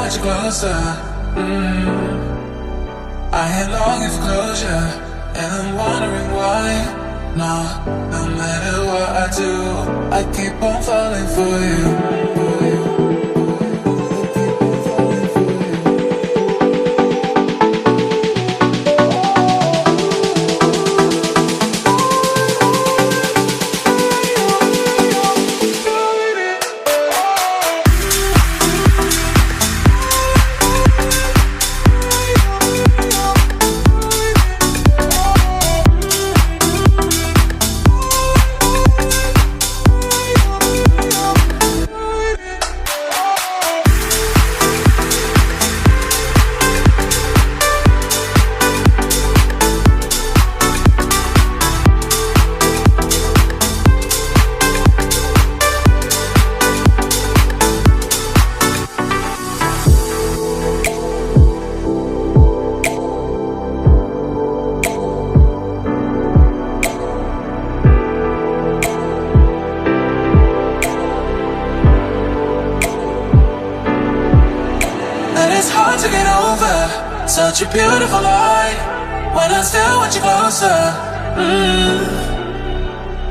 want you closer. I am longing for closure, and I'm wondering why. No, no matter what I do, I keep on falling for you. To get over such a beautiful lie, when I still want you closer.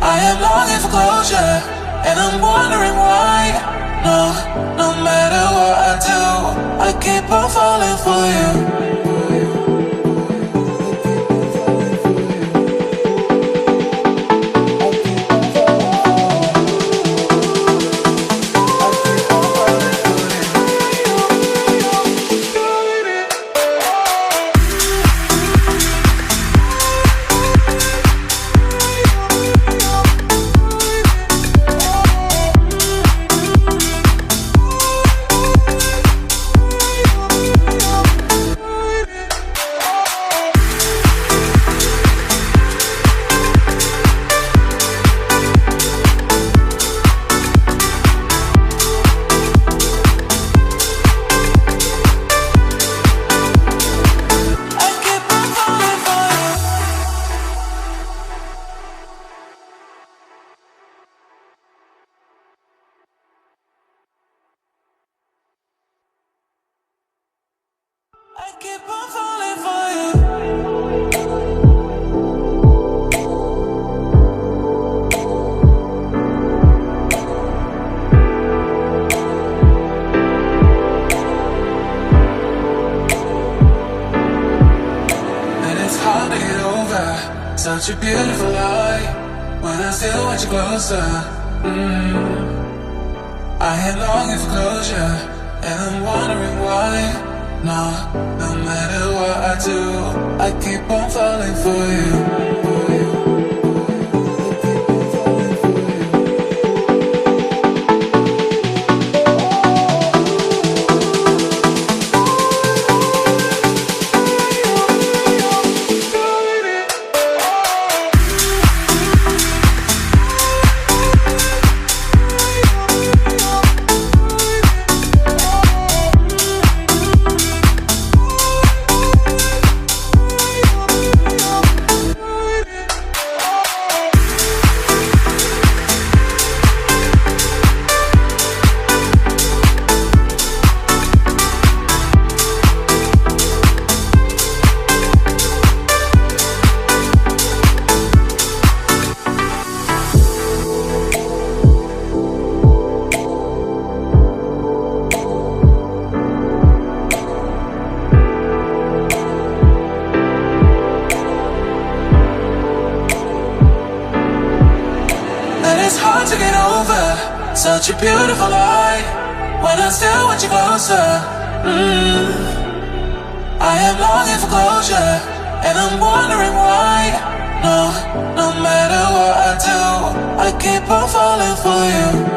I am longing for closure, and I'm wondering why. No, no matter what I do, I keep on falling for you. I keep on falling for you. And it's hard to get over such a beautiful lie, when I still want you closer. I am longing for closure, and I'm wondering why. No, no matter what I do, I keep on falling for you. It's hard to get over such a beautiful lie, when I still want you closer. I am longing for closure, and I'm wondering why. No, no matter what I do, I keep on falling for you.